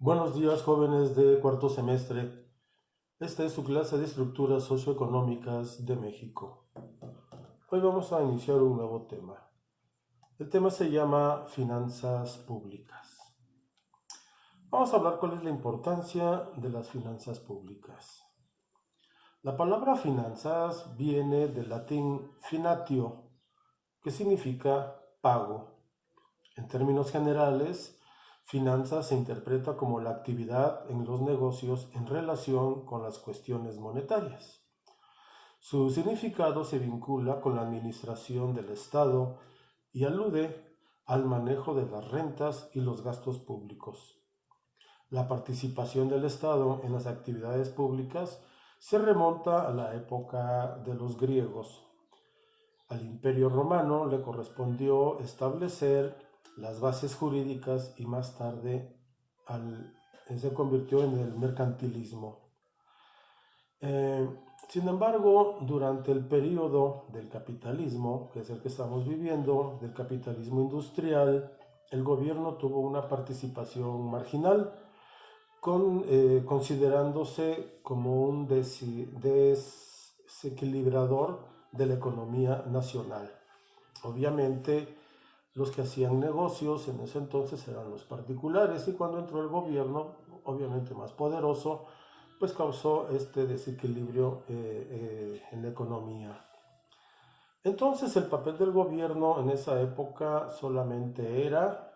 Buenos días, jóvenes de cuarto semestre. Esta es su clase de estructuras socioeconómicas de México. Hoy vamos a iniciar un nuevo tema. El tema se llama finanzas públicas. Vamos a hablar cuál es la importancia de las finanzas públicas. La palabra finanzas viene del latín finatio, que significa pago. En términos generales, finanzas se interpreta como la actividad en los negocios en relación con las cuestiones monetarias. Su significado se vincula con la administración del Estado y alude al manejo de las rentas y los gastos públicos. La participación del Estado en las actividades públicas se remonta a la época de los griegos. Al Imperio Romano le correspondió establecer las bases jurídicas y más tarde se convirtió en el mercantilismo. Eh, Sin embargo, durante el periodo del capitalismo, que es el que estamos viviendo, del capitalismo industrial, el gobierno tuvo una participación marginal, considerándose como un desequilibrador de la economía nacional. Obviamente, los que hacían negocios en ese entonces eran los particulares y cuando entró el gobierno, obviamente más poderoso, pues causó este desequilibrio en la economía. Entonces el papel del gobierno en esa época solamente era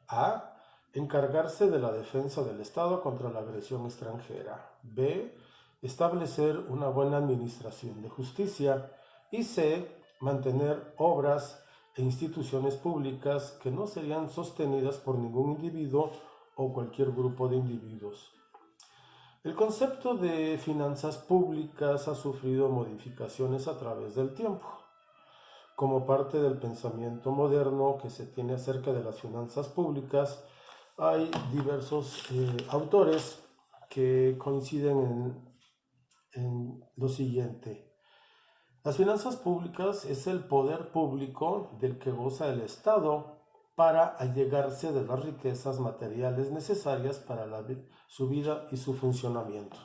A. Encargarse de la defensa del Estado contra la agresión extranjera. B. Establecer una buena administración de justicia. Y C. Mantener obras e instituciones públicas que no serían sostenidas por ningún individuo o cualquier grupo de individuos. El concepto de finanzas públicas ha sufrido modificaciones a través del tiempo. Como parte del pensamiento moderno que se tiene acerca de las finanzas públicas, hay diversos autores que coinciden en lo siguiente. Las finanzas públicas es el poder público del que goza el Estado para allegarse de las riquezas materiales necesarias para su vida y su funcionamiento.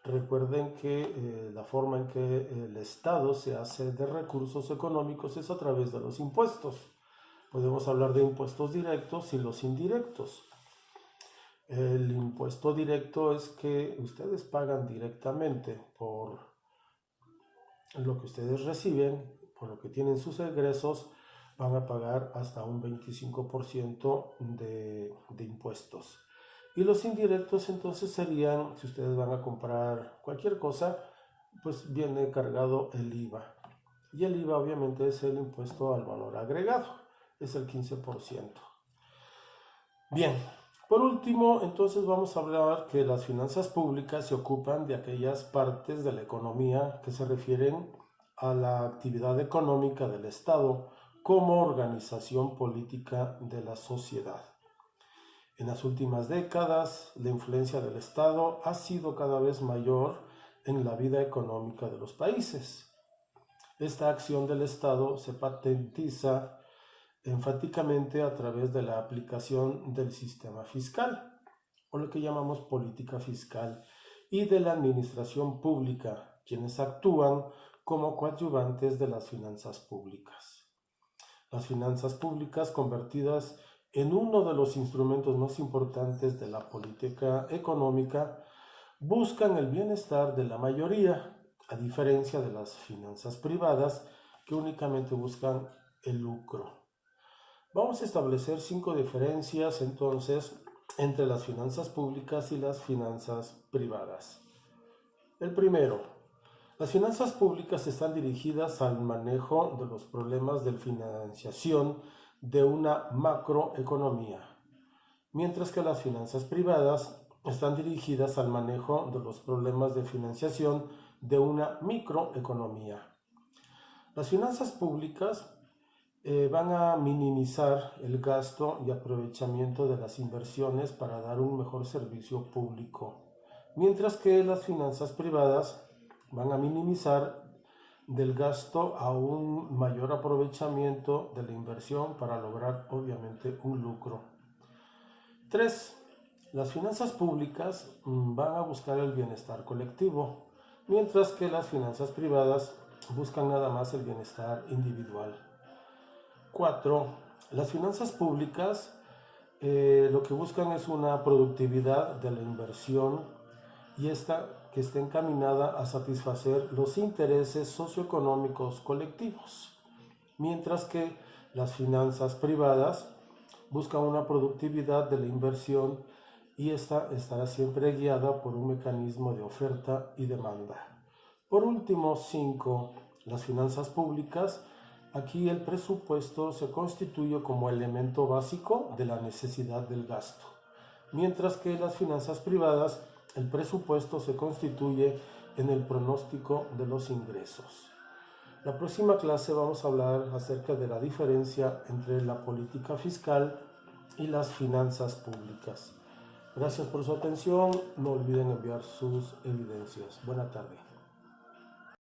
Recuerden que la forma en que el Estado se hace de recursos económicos es a través de los impuestos. Podemos hablar de impuestos directos y los indirectos. El impuesto directo es que ustedes pagan directamente por lo que ustedes reciben, por lo que tienen sus egresos, van a pagar hasta un 25% de impuestos. Y los indirectos entonces serían, si ustedes van a comprar cualquier cosa, pues viene cargado el IVA. Y el IVA obviamente es el impuesto al valor agregado, es el 15%. Bien, por último, entonces vamos a hablar que las finanzas públicas se ocupan de aquellas partes de la economía que se refieren a la actividad económica del Estado como organización política de la sociedad. En las últimas décadas, la influencia del Estado ha sido cada vez mayor en la vida económica de los países. Esta acción del Estado se patentiza enfáticamente a través de la aplicación del sistema fiscal, o lo que llamamos política fiscal, y de la administración pública, quienes actúan como coadyuvantes de las finanzas públicas. Las finanzas públicas convertidas en uno de los instrumentos más importantes de la política económica buscan el bienestar de la mayoría, a diferencia de las finanzas privadas que únicamente buscan el lucro. Vamos a establecer 5 diferencias entonces entre las finanzas públicas y las finanzas privadas. El primero, las finanzas públicas están dirigidas al manejo de los problemas de financiación de una macroeconomía, mientras que las finanzas privadas están dirigidas al manejo de los problemas de financiación de una microeconomía. Las finanzas públicas van a minimizar el gasto y aprovechamiento de las inversiones para dar un mejor servicio público, mientras que las finanzas privadas van a minimizar del gasto a un mayor aprovechamiento de la inversión para lograr obviamente un lucro. 3. Las finanzas públicas van a buscar el bienestar colectivo, mientras que las finanzas privadas buscan nada más el bienestar individual. 4. Las finanzas públicas lo que buscan es una productividad de la inversión y esta que esté encaminada a satisfacer los intereses socioeconómicos colectivos, mientras que las finanzas privadas buscan una productividad de la inversión y esta estará siempre guiada por un mecanismo de oferta y demanda. Por último, 5. Las finanzas públicas. Aquí el presupuesto se constituye como elemento básico de la necesidad del gasto, mientras que las finanzas privadas, el presupuesto se constituye en el pronóstico de los ingresos. La próxima clase vamos a hablar acerca de la diferencia entre la política fiscal y las finanzas públicas. Gracias por su atención. No olviden enviar sus evidencias. Buena tarde.